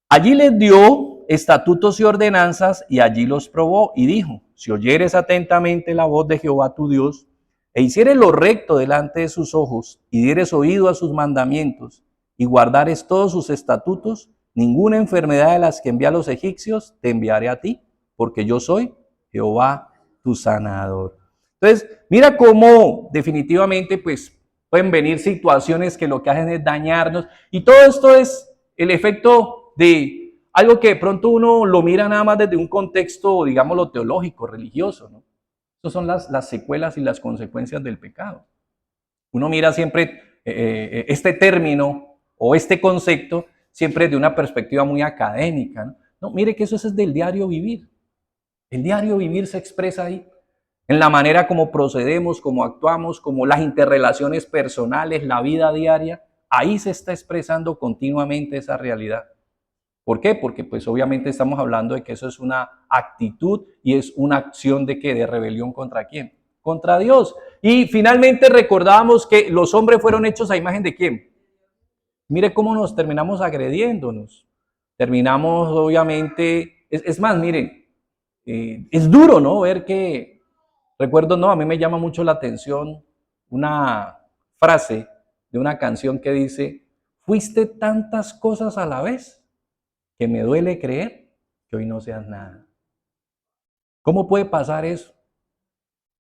Allí les dio estatutos y ordenanzas, y allí los probó, y dijo, si oyeres atentamente la voz de Jehová tu Dios, e hicieres lo recto delante de sus ojos, y dieres oído a sus mandamientos, y guardares todos sus estatutos, ninguna enfermedad de las que envía a los egipcios te enviaré a ti, porque yo soy Jehová tu sanador. Entonces, mira cómo definitivamente pues pueden venir situaciones que lo que hacen es dañarnos, y todo esto es el efecto de algo que de pronto uno lo mira nada más desde un contexto, digámoslo, teológico, religioso, ¿no? Estas son las secuelas y las consecuencias del pecado. Uno mira siempre este término o este concepto siempre de una perspectiva muy académica, ¿no? No, mire que eso es del diario vivir. El diario vivir se expresa ahí, en la manera como procedemos, como actuamos, como las interrelaciones personales, la vida diaria. Ahí se está expresando continuamente esa realidad. ¿Por qué? Porque pues obviamente estamos hablando de que eso es una actitud y es una acción de ¿qué? De rebelión ¿contra quién? Contra Dios. Y finalmente recordábamos que los hombres fueron hechos a imagen de ¿quién? Mire cómo nos terminamos agrediéndonos. Terminamos obviamente, es más, miren, es duro, ¿no? Ver que, recuerdo, no, a mí me llama mucho la atención una frase de una canción que dice, fuiste tantas cosas a la vez que me duele creer que hoy no seas nada. ¿Cómo puede pasar eso?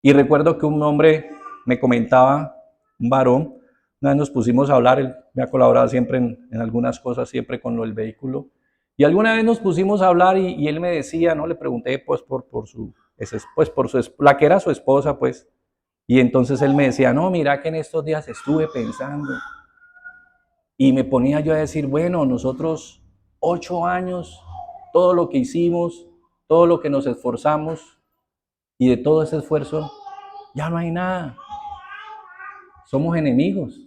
Y recuerdo que un hombre me comentaba, un varón, una vez nos pusimos a hablar, él me ha colaborado siempre en algunas cosas, siempre con lo del vehículo, y alguna vez nos pusimos a hablar y él me decía, no, le pregunté pues la que era su esposa, pues, y entonces él me decía, no, mira que en estos días estuve pensando, y me ponía yo a decir, bueno, nosotros 8 años, todo lo que hicimos, todo lo que nos esforzamos, y de todo ese esfuerzo, ya no hay nada. Somos enemigos.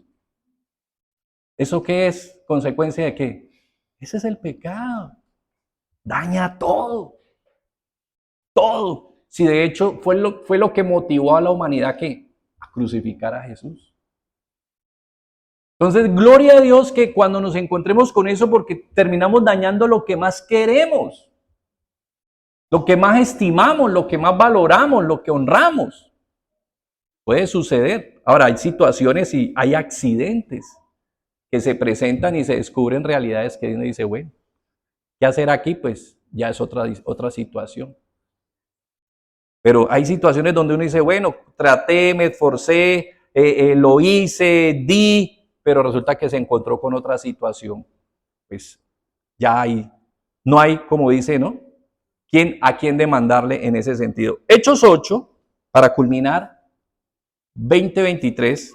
¿Eso qué es? ¿Consecuencia de qué? Ese es el pecado. Daña todo. Todo. Si de hecho fue lo que motivó a la humanidad ¿qué? A crucificar a Jesús. Entonces, gloria a Dios que cuando nos encontremos con eso, porque terminamos dañando lo que más queremos, lo que más estimamos, lo que más valoramos, lo que honramos. Puede suceder. Ahora, hay situaciones y hay accidentes que se presentan y se descubren realidades que uno dice, bueno, ¿qué hacer aquí? Pues ya es otra situación. Pero hay situaciones donde uno dice, bueno, traté, me esforcé, lo hice, di, pero resulta que se encontró con otra situación. Pues ya no hay, como dice, ¿no? ¿A quién demandarle en ese sentido? Hechos 8, para culminar, 2023.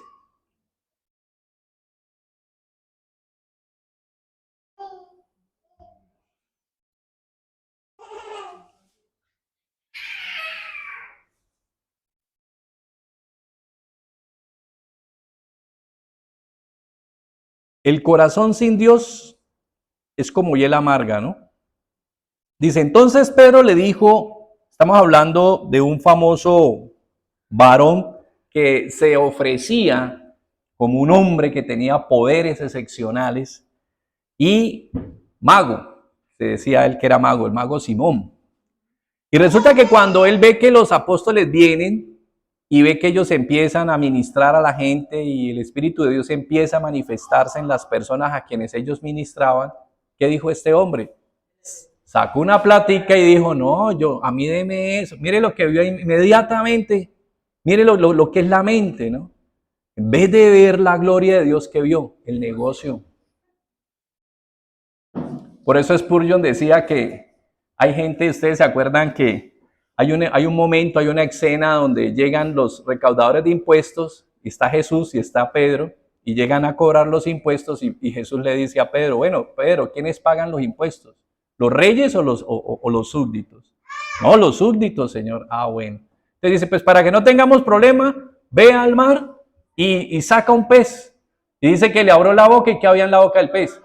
El corazón sin Dios es como hiel amarga, ¿no? Dice, entonces Pedro le dijo, estamos hablando de un famoso varón que se ofrecía como un hombre que tenía poderes excepcionales y mago, se decía él que era mago, el mago Simón. Y resulta que cuando él ve que los apóstoles vienen y ve que ellos empiezan a ministrar a la gente y el Espíritu de Dios empieza a manifestarse en las personas a quienes ellos ministraban, ¿qué dijo este hombre? Sacó una plática y dijo, no, a mí deme eso. Mire lo que vio inmediatamente. Mire lo que es la mente, ¿no? En vez de ver la gloria de Dios que vio, el negocio. Por eso Spurgeon decía que hay gente, ustedes se acuerdan que hay un momento, hay una escena donde llegan los recaudadores de impuestos, y está Jesús y está Pedro, y llegan a cobrar los impuestos y Jesús le dice a Pedro, bueno, Pedro, ¿quiénes pagan los impuestos? ¿Los reyes o los súbditos? No, los súbditos, Señor. Ah, bueno. Entonces dice, pues para que no tengamos problema, ve al mar y saca un pez. Y dice que le abrió la boca y que había en la boca del pez.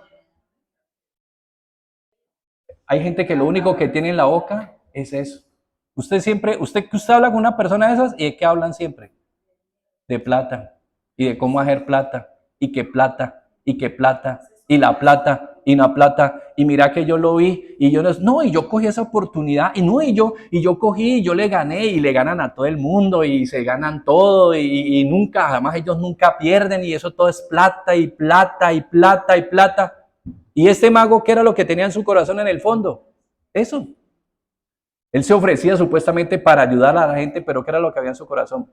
Hay gente que lo único que tiene en la boca es eso. Usted habla con una persona de esas y de qué hablan siempre. De plata y de cómo hacer plata y que plata y que plata y la plata y la plata y mira que yo lo vi y yo no y yo cogí esa oportunidad y no y yo cogí y yo le gané y le ganan a todo el mundo y se ganan todo y nunca jamás ellos nunca pierden y eso todo es plata y plata y plata y plata y este mago ¿qué era lo que tenía en su corazón en el fondo? Eso. Él se ofrecía supuestamente para ayudar a la gente, pero ¿qué era lo que había en su corazón?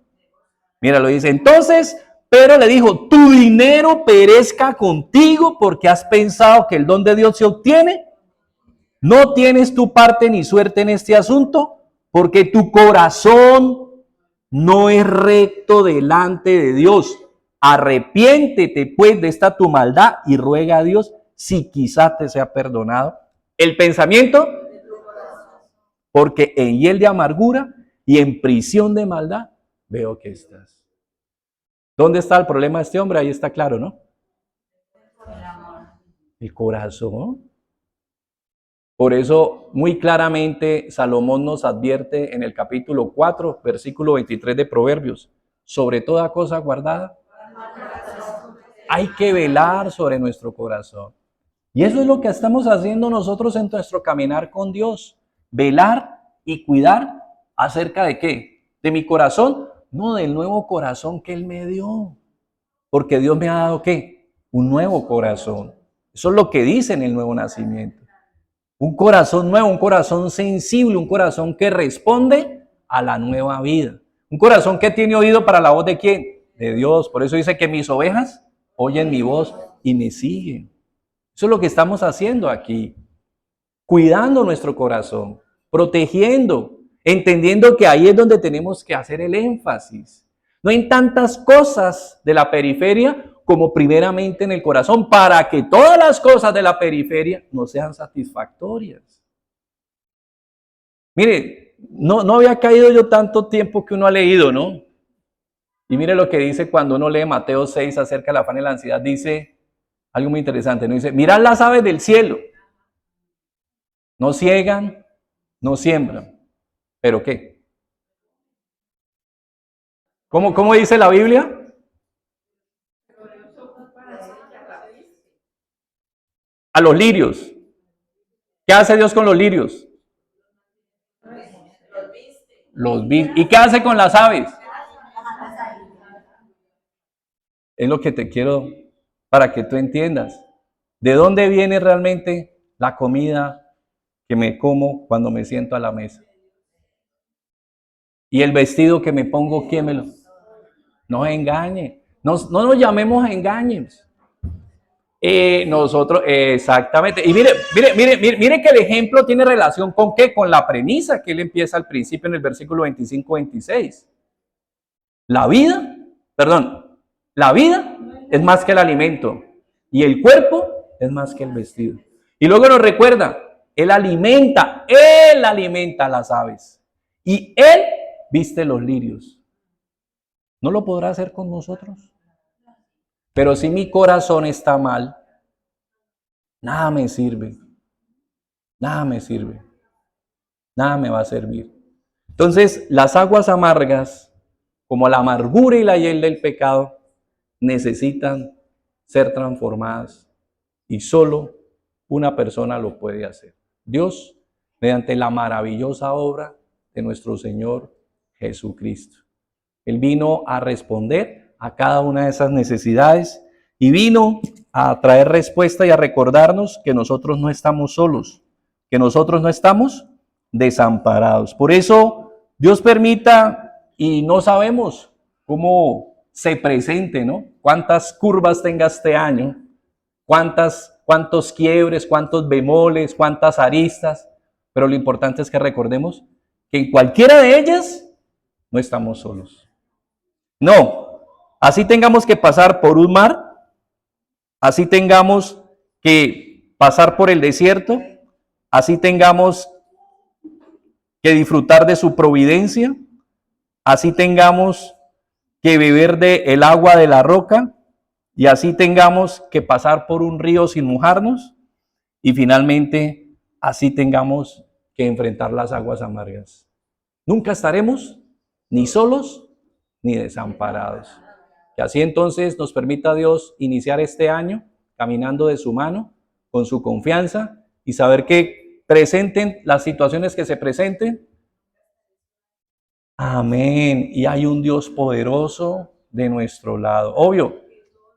Mira, lo dice. Entonces, Pedro le dijo, tu dinero perezca contigo porque has pensado que el don de Dios se obtiene. No tienes tu parte ni suerte en este asunto porque tu corazón no es recto delante de Dios. Arrepiéntete pues de esta tu maldad y ruega a Dios si quizás te sea perdonado. El pensamiento, porque en hiel de amargura y en prisión de maldad veo que estás. ¿Dónde está el problema de este hombre? Ahí está claro, ¿no? El corazón. Por eso, muy claramente, Salomón nos advierte en el capítulo 4, versículo 23 de Proverbios, sobre toda cosa guardada, hay que velar sobre nuestro corazón. Y eso es lo que estamos haciendo nosotros en nuestro caminar con Dios. Velar y cuidar acerca de qué? De mi corazón, no del nuevo corazón que Él me dio. Porque Dios me ha dado ¿qué? un nuevo corazón. Eso es lo que dice en el nuevo nacimiento. Un corazón nuevo, un corazón sensible, un corazón que responde a la nueva vida. Un corazón que tiene oído para la voz de ¿quién? De Dios. Por eso dice que mis ovejas oyen mi voz y me siguen. Eso es lo que estamos haciendo aquí. Cuidando nuestro corazón, protegiendo, entendiendo que ahí es donde tenemos que hacer el énfasis. No en tantas cosas de la periferia como primeramente en el corazón, para que todas las cosas de la periferia no sean satisfactorias. Mire, no había caído yo tanto tiempo que uno ha leído, ¿no? Y mire lo que dice cuando uno lee Mateo 6 acerca del afán y la ansiedad, dice algo muy interesante, ¿no? Dice, mirad las aves del cielo, no ciegan, no siembran, ¿pero qué? ¿Cómo dice la Biblia? A los lirios. ¿Qué hace Dios con los lirios? Los viste. ¿Y qué hace con las aves? Es lo que te quiero para que tú entiendas. ¿De dónde viene realmente la comida que me como cuando me siento a la mesa? Y el vestido que me pongo, ¿quién me lo? No engañe. No nos llamemos a engaños. Nosotros, exactamente. Y mire que el ejemplo tiene relación con qué, con la premisa que él empieza al principio en el versículo 25-26. La vida, perdón, la vida es más que el alimento y el cuerpo es más que el vestido. Y luego nos recuerda, él alimenta a las aves y él viste los lirios. ¿No lo podrá hacer con nosotros? Pero si mi corazón está mal, nada me sirve. Nada me sirve. Nada me va a servir. Entonces, las aguas amargas, como la amargura y la hiel del pecado, necesitan ser transformadas. Y solo una persona lo puede hacer. Dios, mediante la maravillosa obra de nuestro Señor Jesucristo. Él vino a responder a cada una de esas necesidades y vino a traer respuesta y a recordarnos que nosotros no estamos solos, que nosotros no estamos desamparados. Por eso Dios permita, y no sabemos cómo se presente, ¿no? Cuántas curvas tenga este año, cuántos quiebres, cuántos bemoles, cuántas aristas, pero lo importante es que recordemos que en cualquiera de ellas no estamos solos. No, así tengamos que pasar por un mar, así tengamos que pasar por el desierto, así tengamos que disfrutar de su providencia, así tengamos que beber del agua de la roca y así tengamos que pasar por un río sin mojarnos y finalmente así tengamos que enfrentar las aguas amargas. Nunca estaremos ni solos ni desamparados. Que así entonces nos permita Dios iniciar este año caminando de su mano, con su confianza y saber que presenten las situaciones que se presenten. Amén. Y hay un Dios poderoso de nuestro lado. Obvio,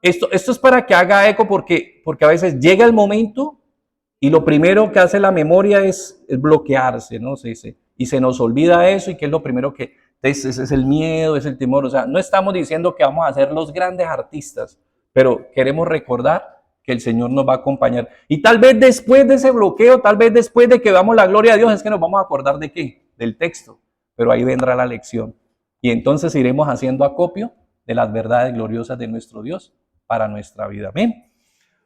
esto es para que haga eco porque a veces llega el momento y lo primero que hace la memoria es bloquearse, ¿no? Y se nos olvida eso y que es lo primero que... Ese es el miedo, es el temor. O sea, no estamos diciendo que vamos a ser los grandes artistas, pero queremos recordar que el Señor nos va a acompañar. Y tal vez después de ese bloqueo, tal vez después de que veamos la gloria de Dios, es que nos vamos a acordar de qué, del texto. Pero ahí vendrá la lección. Y entonces iremos haciendo acopio de las verdades gloriosas de nuestro Dios para nuestra vida. Amén.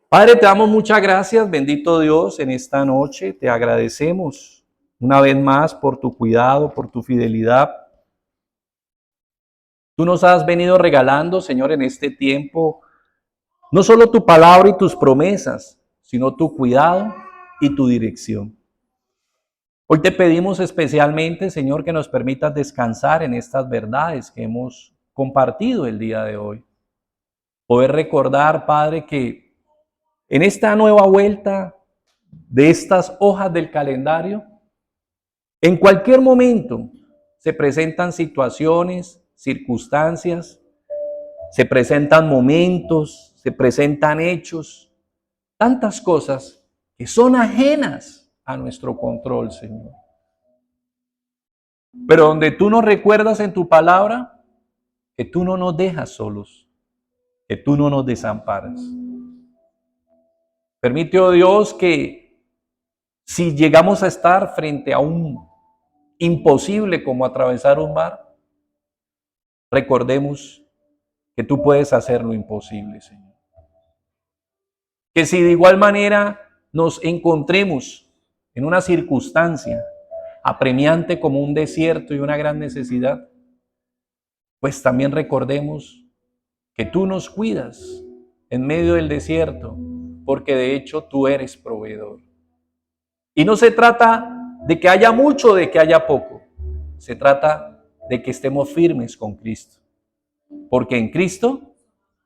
Padre, te damos muchas gracias, bendito Dios, en esta noche. Te agradecemos una vez más por tu cuidado, por tu fidelidad. Tú nos has venido regalando, Señor, en este tiempo, no solo tu palabra y tus promesas, sino tu cuidado y tu dirección. Hoy te pedimos especialmente, Señor, que nos permitas descansar en estas verdades que hemos compartido el día de hoy. Poder recordar, Padre, que en esta nueva vuelta de estas hojas del calendario, en cualquier momento se presentan situaciones, circunstancias, se presentan momentos, se presentan hechos, tantas cosas que son ajenas a nuestro control, Señor. Pero donde tú nos recuerdas en tu palabra que tú no nos dejas solos, que tú no nos desamparas. Permite, oh Dios, que si llegamos a estar frente a un imposible como atravesar un mar, recordemos que tú puedes hacer lo imposible, Señor. Que si de igual manera nos encontremos en una circunstancia apremiante como un desierto y una gran necesidad, pues también recordemos que tú nos cuidas en medio del desierto, porque de hecho tú eres proveedor. Y no se trata de que haya mucho o de que haya poco, se trata de que estemos firmes con Cristo, porque en Cristo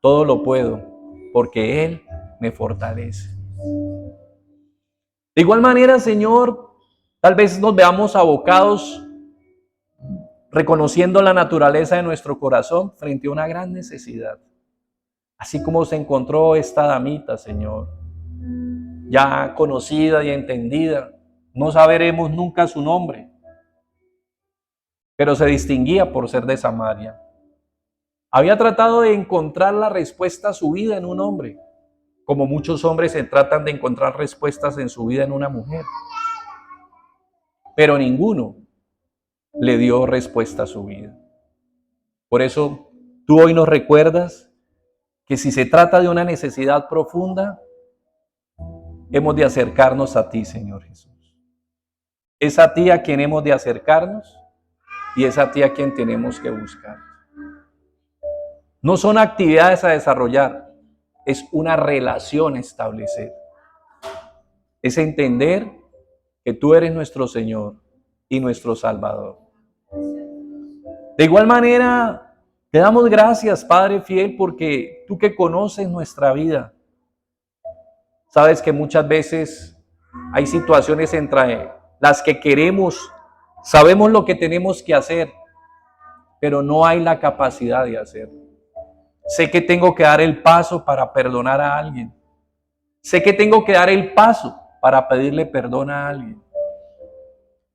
todo lo puedo, porque Él me fortalece. De igual manera, Señor, tal vez nos veamos abocados reconociendo la naturaleza de nuestro corazón frente a una gran necesidad. Así como se encontró esta damita, Señor, ya conocida y entendida, no sabremos nunca su nombre, pero se distinguía por ser de Samaria. Había tratado de encontrar la respuesta a su vida en un hombre, como muchos hombres se tratan de encontrar respuestas en su vida en una mujer. Pero ninguno le dio respuesta a su vida. Por eso tú hoy nos recuerdas que si se trata de una necesidad profunda, hemos de acercarnos a ti, Señor Jesús. Es a ti a quien hemos de acercarnos y es a ti a quien tenemos que buscar. No son actividades a desarrollar, es una relación a establecer. Es entender que tú eres nuestro Señor y nuestro Salvador. De igual manera, te damos gracias, Padre fiel, porque tú que conoces nuestra vida, sabes que muchas veces hay situaciones entre las que queremos, sabemos lo que tenemos que hacer, pero no hay la capacidad de hacerlo. Sé que tengo que dar el paso para perdonar a alguien. Sé que tengo que dar el paso para pedirle perdón a alguien.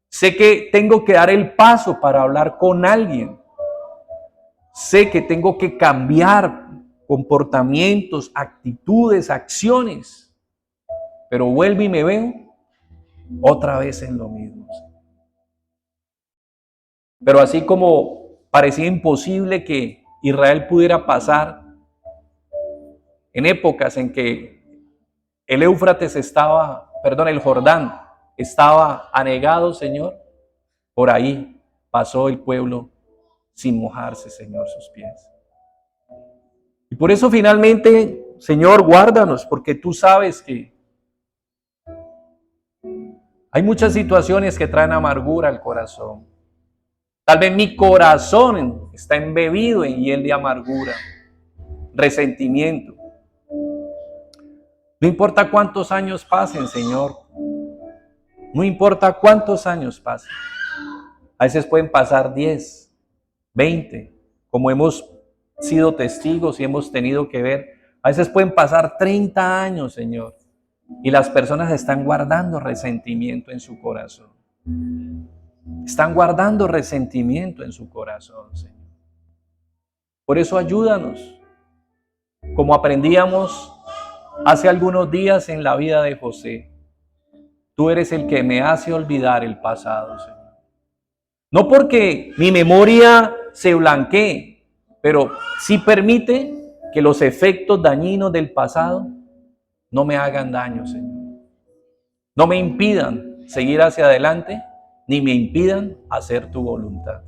Sé que tengo que dar el paso para hablar con alguien. Sé que tengo que cambiar comportamientos, actitudes, acciones. Pero vuelvo y me veo otra vez en lo mismo. Pero así como parecía imposible que Israel pudiera pasar en épocas en que el Éufrates el Jordán estaba anegado, Señor, por ahí pasó el pueblo sin mojarse, Señor, sus pies. Y por eso finalmente, Señor, guárdanos, porque tú sabes que hay muchas situaciones que traen amargura al corazón. Tal vez mi corazón está embebido en hiel de amargura, resentimiento. No importa cuántos años pasen, Señor. No importa cuántos años pasen. A veces pueden pasar 10, 20, como hemos sido testigos y hemos tenido que ver. A veces pueden pasar 30 años, Señor. Y las personas están guardando resentimiento en su corazón. Están guardando resentimiento en su corazón, Señor. Por eso ayúdanos. Como aprendíamos hace algunos días en la vida de José, tú eres el que me hace olvidar el pasado, Señor. No porque mi memoria se blanquee, pero sí permite que los efectos dañinos del pasado no me hagan daño, Señor. No me impidan seguir hacia adelante, ni me impidan hacer tu voluntad.